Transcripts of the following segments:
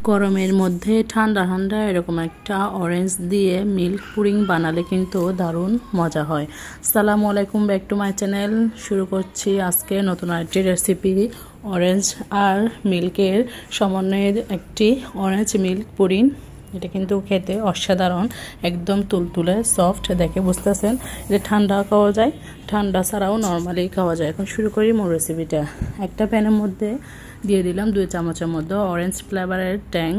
গরমের মধ্যে ঠান্ডা ঠান্ডা এরকম একটা অরেঞ্জ দিয়ে মিল্ক পুডিং বানালে কিন্তু দারুণ মজা হয়। আসসালামু আলাইকুম, ব্যাক টু মাই চ্যানেল। শুরু করছি আজকে নতুন আরেকটি রেসিপি, অরেঞ্জ আর মিল্কের সমন্বয়ের একটি অরেঞ্জ মিল্ক পুডিং। এটা কিন্তু খেতে অসাধারণ, একদম তুলতুলে সফট, দেখে বুঝতেছেন। এটা ঠান্ডা খাওয়া যায়, ঠান্ডা ছাড়াও নর্মালি খাওয়া যায়। এখন শুরু করি মূল রেসিপিটা। একটা প্যানের মধ্যে দিয়ে দিলাম 2 চামচের মতো অরেঞ্জ ফ্লেভারের ট্যাং,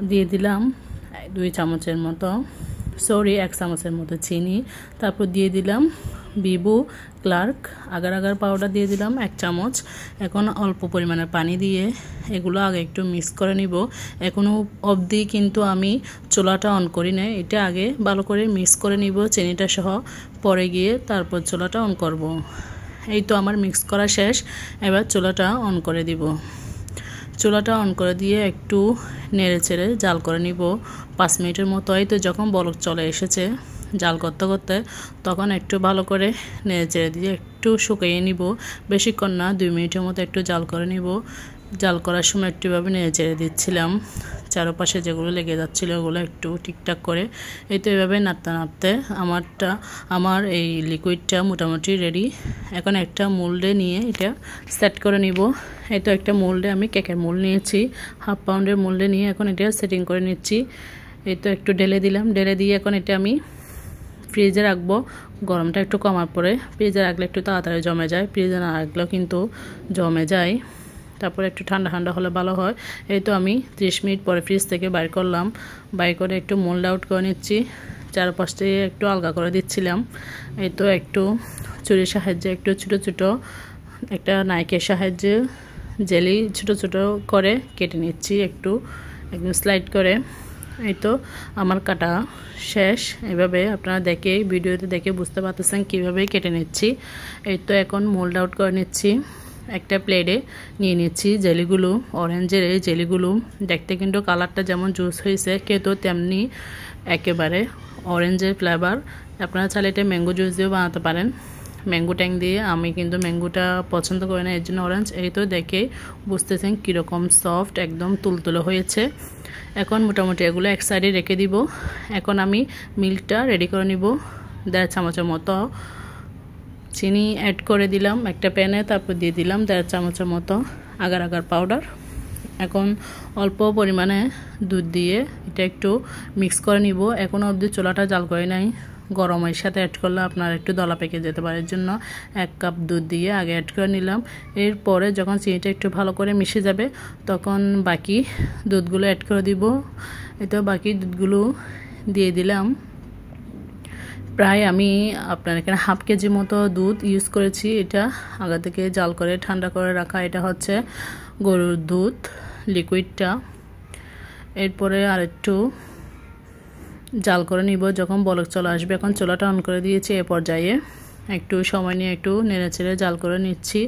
দিয়ে দিলাম 2 চামচের মতো 1 চামচের মতো চিনি, তারপর দিয়ে দিলাম বিবু ক্লার্ক আগার আগার পাউডার দিয়ে দিলাম 1 চামচ। এখন অল্প পরিমাণে পানি দিয়ে এগুলো আগে একটু মিক্স করে নিব। এখনও অবধি কিন্তু আমি চুলাটা অন করি না, এটা আগে ভালো করে মিক্স করে নিব চিনিটা সহ, পরে গিয়ে তারপর চুলাটা অন করব। এই তো আমার মিক্স করা শেষ, এবার চুলাটা অন করে দিব। চুলাটা অন করে দিয়ে একটু নেড়ে চেড়ে জাল করে নিব 5 মিনিটের মতো। এই তো যখন বলক চলে এসেছে জাল করতে করতে, তখন একটু ভালো করে নেড়ে চেড়ে দিয়ে একটু শুকিয়ে নিব, বেশিক্ষণ না, 2 মিনিটের মতো একটু জাল করে নিব। জাল করার সময় একটুভাবে নেড়ে চেড়ে দিচ্ছিলাম, চারপাশে যেগুলো লেগে যাচ্ছিলো ওগুলো একটু ঠিকঠাক করে। এই তো এভাবে নাড়তে নাড়তে আমার এই লিকুইডটা মোটামুটি রেডি। এখন একটা মোল্ডে নিয়ে এটা সেট করে নিব। এই তো একটা মোল্ডে আমি কেকের মোল্ড নিয়েছি, 1/2 পাউন্ডের মোল্ডে নিয়ে এখন এটা সেটিং করে নিচ্ছি। এই তো একটু ঢেলে দিলাম, ঢেলে দিয়ে এখন এটা আমি ফ্রিজে রাখবো। গরমটা একটু কমার পরে ফ্রিজে রাখলে একটু তাড়াতাড়ি জমে যায়, ফ্রিজে না রাখলেও কিন্তু জমে যায়। তারপরে একটু ঠান্ডা ঠান্ডা হলে ভালো হয়। এই তো আমি 30 মিনিট পরে ফ্রিজ থেকে বাইর করলাম, বাইর করে একটু মোল্ড আউট করে নিচ্ছি, চারপাশে একটু আলগা করে দিচ্ছিলাম। এই তো একটু ছুরির সাহায্যে একটু ছোটো ছোটো একটা নাইকের সাহায্যে জেলি ছোটো ছোটো করে কেটে নিচ্ছি, একটু একদম স্লাইড করে। এই তো আমার কাটা শেষ। এভাবে আপনারা ভিডিওতে দেখে বুঝতে পারতেছেন কীভাবে কেটে নিচ্ছি। এই তো এখন মোল্ড আউট করে নিচ্ছি, একটা প্লেটে নিয়ে নিচ্ছি জেলিগুলো। অরেঞ্জের এই জেলিগুলো দেখতে কিন্তু কালারটা যেমন জুস হয়েছে, খেতেও তেমনি একেবারে অরেঞ্জের ফ্লেভার। আপনারা চাইলে এটা ম্যাঙ্গো জুস দিয়েও বানাতে পারেন, ম্যাঙ্গো ট্যাং দিয়ে। আমি কিন্তু ম্যাঙ্গোটা পছন্দ করি না, এর জন্য অরেঞ্জ। এই তো দেখে বুঝতেছেন কীরকম সফট, একদম তুলতুলে হয়েছে। এখন মোটামুটি এগুলো এক সাইডে রেখে দিব। এখন আমি মিল্কটা রেডি করে নিব। 1.5 চামচের মতো চিনি অ্যাড করে দিলাম একটা প্যানে, তারপর দিয়ে দিলাম 1.5 চামচের মতো আগার আগার পাউডার। এখন অল্প পরিমাণে দুধ দিয়ে এটা একটু মিক্স করে নিব। এখনও অবধি চুলাটা জাল করে নাই, গরমের সাথে অ্যাড করলে আপনার একটু দলা পেকে যেতে পারে, এর জন্য 1 কাপ দুধ দিয়ে আগে অ্যাড করে নিলাম। এরপরে যখন চিনিটা একটু ভালো করে মিশে যাবে তখন বাকি দুধগুলো অ্যাড করে দিব। এতো বাকি দুধগুলো দিয়ে দিলাম। প্রায় আমি আপনার এখানে 1/2 কেজি মতো দুধ ইউজ করেছি। এটা আগে থেকে জাল করে ঠান্ডা করে রাখা, এটা হচ্ছে গরুর দুধ লিকুইডটা। এরপরে আর একটু জাল করে নিব যখন বলক চলে আসবে। এখন চুলাটা অন করে দিয়েছি, এ পর্যায়ে একটু সময় নিয়ে একটু নেড়েচেড়ে জাল করে নিচ্ছি,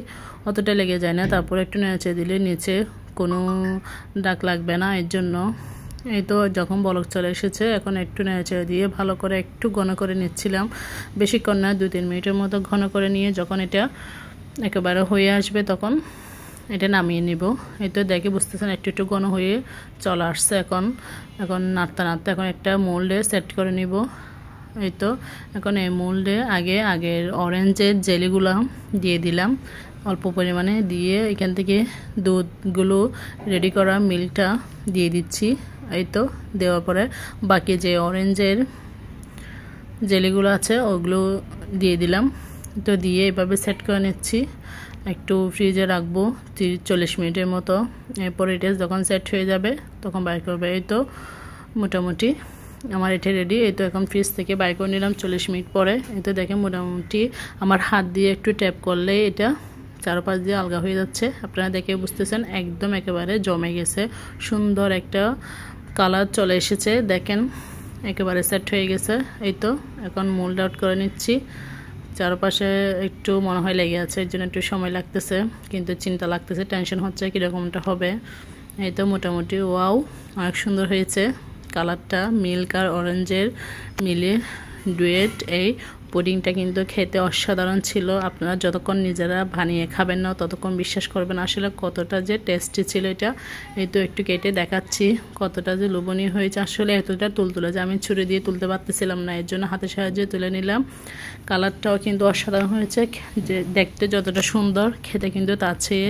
অতটা লেগে যায় না। তারপরে একটু নেড়েচেড়ে দিলে নিচে কোনো দাগ লাগবে না, এর জন্য। এই তো যখন বলক চলে এসেছে এখন একটু নেড়েচেড়ে দিয়ে ভালো করে একটু ঘন করে নিচ্ছিলাম, বেশিক্ষণ না, 2-3 মিনিটের মতো ঘন করে নিয়ে যখন এটা একেবারে হয়ে আসবে তখন এটা নামিয়ে নিব। এই তো দেখে বুঝতেছেন একটু একটু ঘন হয়ে চলে আসছে। এখন নাড়তে নাড়তে এখন একটা মোল্ডে সেট করে নিব। এই তো এখন এই মোল্ডে আগের অরেঞ্জের জেলিগুলো দিয়ে দিলাম অল্প পরিমাণে, দিয়ে এখান থেকে দুধগুলো রেডি করা মিল্কটা দিয়ে দিচ্ছি। এই তো দেওয়ার পরে বাকি যে অরেঞ্জের জেলিগুলো আছে ওগুলো দিয়ে দিলাম। তো দিয়ে এভাবে সেট করে নিচ্ছি, একটু ফ্রিজে রাখবো 30-40 মিনিটের মতো। এরপরে এটা যখন সেট হয়ে যাবে তখন বাইর করবে। এই তো মোটামুটি আমার এটা রেডি। এই তো এখন ফ্রিজ থেকে বাইর করে নিলাম 40 মিনিট পরে। এই তো দেখে মোটামুটি আমার হাত দিয়ে একটু ট্যাপ করলে এটা চারপাশ দিয়ে আলগা হয়ে যাচ্ছে। আপনারা দেখে বুঝতেছেন একদম একেবারে জমে গেছে, সুন্দর একটা কালার চলে এসেছে, দেখেন একেবারে সেট হয়ে গেছে। এই তো এখন মোল্ড আউট করে নিচ্ছি। চারপাশে একটু মনে হয় লেগে আছে, এর জন্য একটু সময় লাগতেছে, কিন্তু চিন্তা লাগতেছে, টেনশন হচ্ছে কীরকমটা হবে। এই তো মোটামুটি ওয়াও, অনেক সুন্দর হয়েছে কালারটা, মিল্ক আর অরেঞ্জের মিলে ডুয়েট এই পুডিংটা কিন্তু খেতে অসাধারণ ছিল। আপনারা যতক্ষণ নিজেরা বানিয়ে খাবেন না ততক্ষণ বিশ্বাস করবেন আসলে কতটা যে টেস্টি ছিল এটা। এই তো একটু কেটে দেখাচ্ছি কতটা যে লোভনীয় হয়েছে। আসলে এতটা তুলতুলে যে আমি ছুরি দিয়ে তুলতে পারতেছিলাম না, এর জন্য হাতের সাহায্যে তুলে নিলাম। কালারটাও কিন্তু অসাধারণ হয়েছে, যে দেখতে যতটা সুন্দর খেতে কিন্তু তার চেয়ে